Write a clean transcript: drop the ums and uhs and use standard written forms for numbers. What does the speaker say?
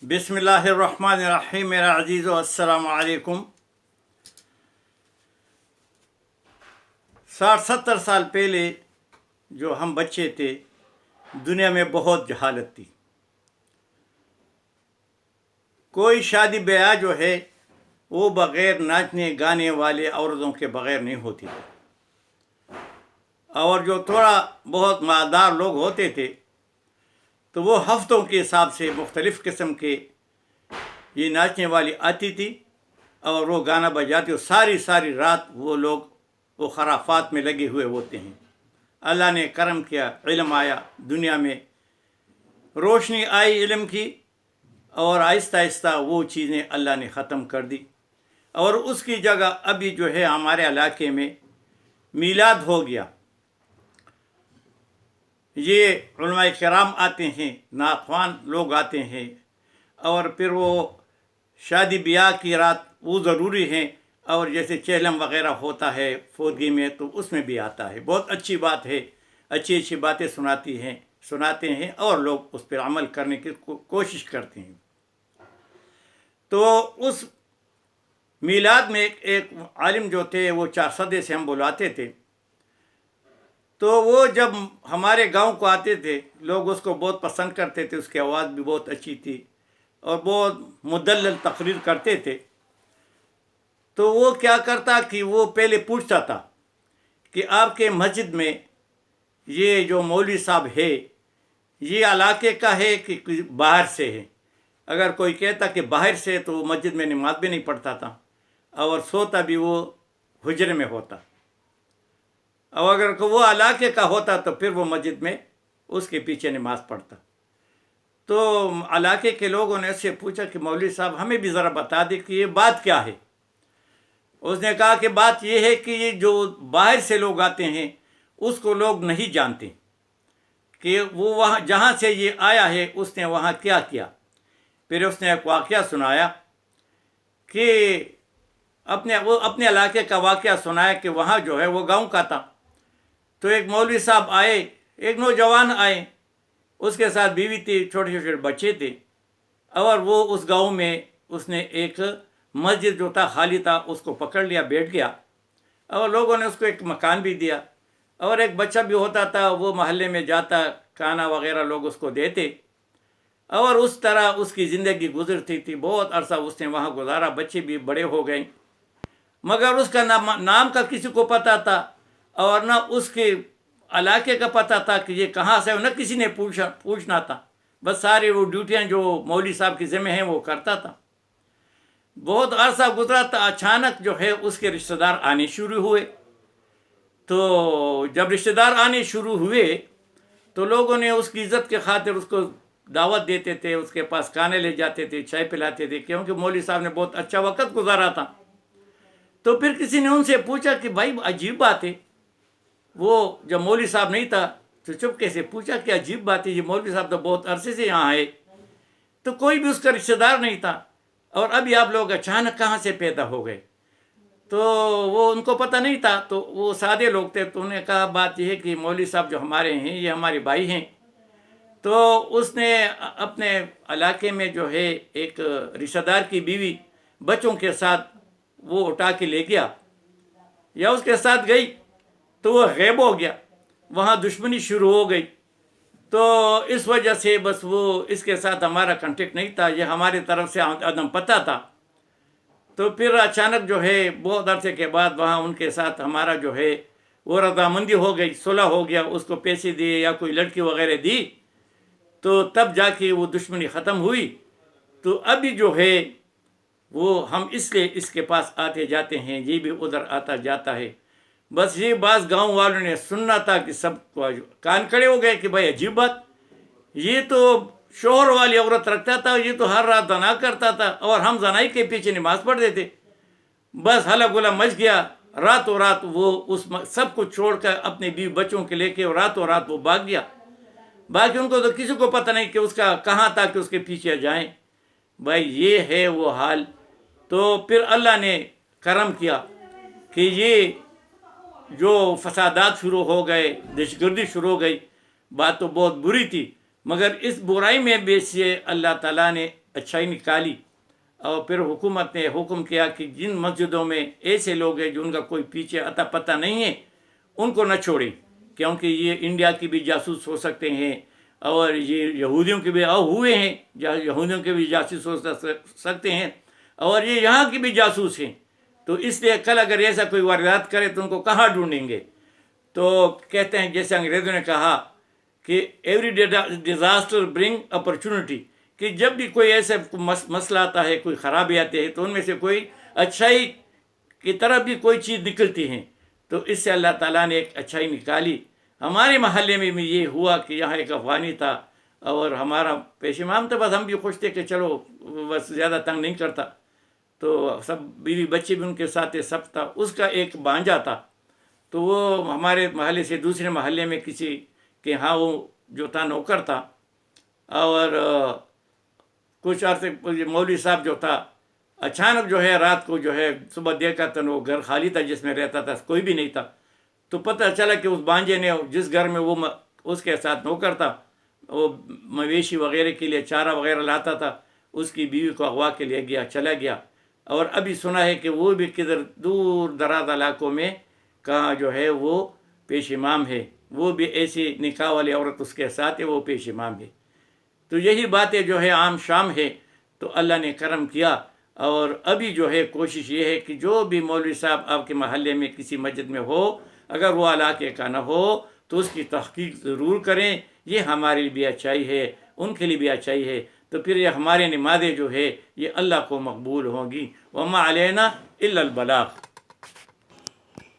बिस्मिल्लाहिर्रहमानिर्रहीम। मेरा अजीज़ो अस्सलाम वालेकुम। 60-70 साल पहले जो हम बच्चे थे, दुनिया में बहुत जहालत थी। कोई शादी ब्याह जो है वो बग़ैर नाचने गाने वाले औरतों के बग़ैर नहीं होती थी, और जो थोड़ा बहुत मालदार लोग होते थे तो वो हफ्तों के हिसाब से मुख्तलिफ़ किस्म के ये नाचने वाली आती थी और वो गाना बजाती, और सारी सारी रात वो लोग वो खराफात में लगे हुए होते हैं। अल्लाह ने करम किया, इल्म आया, दुनिया में रोशनी आई इल्म की, और आहिस्ता आहिस्ता वो चीज़ें अल्लाह ने ख़त्म कर दी। और उसकी जगह अभी जो है हमारे इलाके में मीलाद हो गया। ये उलमाए किराम आते हैं, नाख़वान लोग आते हैं, और फिर वो शादी ब्याह की रात वो ज़रूरी है, और जैसे चेहलम वग़ैरह होता है फौदगी में तो उसमें भी आता है। बहुत अच्छी बात है, अच्छी अच्छी बातें सुनाते हैं और लोग उस पर अमल करने की कोशिश करते हैं। तो उस मीलाद में एक आलिम जो थे वो 4 सदे से हम बुलाते थे, तो वो जब हमारे गांव को आते थे लोग उसको बहुत पसंद करते थे। उसकी आवाज़ भी बहुत अच्छी थी और बहुत मुदल्लल तकरीर करते थे। तो वो क्या करता कि वो पहले पूछता था कि आपके मस्जिद में ये जो मौलवी साहब है ये इलाके का है कि बाहर से है। अगर कोई कहता कि बाहर से तो वो मस्जिद में नमाज भी नहीं पढ़ता था और सोता भी वो हुजरे में होता, और अगर वो इलाके का होता तो फिर वो मस्जिद में उसके पीछे नमाज पढ़ता। तो इलाके के लोगों ने उससे पूछा कि मौलवी साहब हमें भी ज़रा बता दें कि ये बात क्या है। उसने कहा कि बात ये है कि ये जो बाहर से लोग आते हैं उसको लोग नहीं जानते कि वो वहाँ जहाँ से ये आया है उसने वहाँ क्या किया। फिर उसने एक वाक़या सुनाया कि अपने इलाके का वाक़या सुनाया कि वहाँ जो है वो गांव का था। तो एक मौलवी साहब आए, एक नौजवान आए, उसके साथ बीवी थी, छोटे छोटे बच्चे थे, और वो उस गांव में उसने एक मस्जिद जो था खाली था उसको पकड़ लिया, बैठ गया, और लोगों ने उसको एक मकान भी दिया, और एक बच्चा भी होता था वो महल्ले में जाता, खाना वगैरह लोग उसको देते, और उस तरह उसकी ज़िंदगी गुजरती थी। बहुत अरसा उसने वहाँ गुजारा, बच्चे भी बड़े हो गए, मगर उसका नाम का किसी को पता था और ना उसके इलाके का पता था कि ये कहाँ से, न किसी ने पूछना था। बस सारी वो ड्यूटियाँ जो मौलवी साहब की ज़िम्मे हैं वो करता था। बहुत अरसा गुजरा था, अचानक जो है उसके रिश्तेदार आने शुरू हुए। तो जब रिश्तेदार आने शुरू हुए तो लोगों ने उसकी इज़्ज़त के खातिर उसको दावत देते थे, उसके पास खाने ले जाते थे, चाय पिलाते थे, क्योंकि मौलवी साहब ने बहुत अच्छा वक्त गुजारा था। तो फिर किसी ने उनसे पूछा कि भाई अजीब बात है, वो जब मौलवी साहब नहीं था तो चुपके से पूछा कि अजीब बात है, ये मौलवी साहब तो बहुत अरसे से यहाँ आए, तो कोई भी उसका रिश्तेदार नहीं था, और अभी आप लोग अचानक कहाँ से पैदा हो गए। तो वो उनको पता नहीं था, तो वो सादे लोग थे, तो उन्होंने कहा बात यह है कि मौलवी साहब जो हमारे हैं ये हमारे भाई हैं। तो उसने अपने इलाके में जो है एक रिश्तेदार की बीवी बच्चों के साथ वो उठा के ले गया या उसके साथ गई, तो वो गैब हो गया, वहाँ दुश्मनी शुरू हो गई। तो इस वजह से बस वो इसके साथ हमारा कांटेक्ट नहीं था, ये हमारी तरफ से अदम पता था। तो फिर अचानक जो है बहुत अरसे के बाद वहाँ उनके साथ हमारा जो है वो रजामंदी हो गई, सुलह हो गया, उसको पैसे दिए या कोई लड़की वगैरह दी, तो तब जाके वो दुश्मनी ख़त्म हुई। तो अभी जो है वो हम इसलिए इसके पास आते जाते हैं, ये भी उधर आता जाता है। बस ये बात गांव वालों ने सुनना था कि सब कान खड़े हो गए कि भाई अजीब बात, ये तो शोहर वाली औरत रखता था, ये तो हर रात जना करता था और हम जनाई के पीछे नमाज पढ़ते थे। बस हल्ला गुला मच गया, रातों रात वो उस सब कुछ छोड़कर अपने बीवी बच्चों के लेके रातों रात वो भाग गया। बाकी उनको तो किसी को पता नहीं कि उसका कहाँ था कि उसके पीछे जाएं। भाई ये है वो हाल। तो फिर अल्लाह ने करम किया कि ये जो फसादात शुरू हो गए, दहशतगर्दी शुरू हो गई, बात तो बहुत बुरी थी, मगर इस बुराई में भी से अल्लाह ताला ने अच्छाई निकाली اور پھر حکومت نے حکم کیا کہ جن مسجدوں میں ایسے لوگ ہیں جو ان کا کوئی پیچھے اتا پتہ نہیں ہے ان کو نہ چھوڑیں، کیونکہ یہ انڈیا کی بھی جاسوس ہو سکتے ہیں اور یہ یہودیوں کے بھی ہوئے ہیں، یہودیوں کے بھی جاسوس ہو سکتے ہیں اور یہ یہاں کی بھی جاسوس ہیں، تو اس لیے کل اگر ایسا کوئی واردات کرے تو ان کو کہاں ڈھونڈیں گے؟ تو کہتے ہیں جیسے انگریزوں نے کہا کہ ایوری ڈیزاسٹر برنگ اپرچونٹی، کہ جب بھی کوئی ایسا مسئلہ آتا ہے، کوئی خرابی آتی ہے تو ان میں سے کوئی اچھائی کی طرف بھی کوئی چیز نکلتی ہے، تو اس سے اللہ تعالیٰ نے ایک اچھائی نکالی۔ ہمارے محلے میں بھی یہ ہوا کہ یہاں ایک افغانی تھا اور ہمارا پیش امام تھا، بس ہم بھی خوش تھے کہ چلو بس زیادہ تنگ نہیں کرتا، تو سب بیوی بچے بھی ان کے ساتھ سب تھا۔ اس کا ایک بانجا تھا، تو وہ ہمارے محلے سے دوسرے محلے میں کسی کے ہاں وہ جو تھا نوکر تھا، اور کچھ عرصے مولوی صاحب جو تھا اچانک جو ہے رات کو جو ہے صبح دیکھا تو وہ گھر خالی تھا جس میں رہتا تھا، کوئی بھی نہیں تھا، تو پتہ چلا کہ اس بانجے نے جس گھر میں وہ اس کے ساتھ نوکر تھا، وہ مویشی وغیرہ کے لیے چارہ وغیرہ لاتا تھا، اس کی بیوی کو اغوا کے لے گیا، چلا گیا، اور ابھی سنا ہے کہ وہ بھی کدھر دور دراز علاقوں میں کہاں جو ہے وہ پیش امام ہے، وہ بھی ایسی نکاح والی عورت اس کے ساتھ ہے، وہ پیش امام ہے۔ تو یہی باتیں جو ہے عام شام ہے، تو اللہ نے کرم کیا، اور ابھی جو ہے کوشش یہ ہے کہ جو بھی مولوی صاحب آپ کے محلے میں کسی مسجد میں ہو، اگر وہ علاقے کا نہ ہو تو اس کی تحقیق ضرور کریں، یہ ہمارے لیے بھی اچھائی ہے، ان کے لیے بھی اچھائی ہے، تو پھر یہ ہمارے نمازیں جو ہے یہ اللہ کو مقبول ہوں گی۔ وما علینا الا البلاغ۔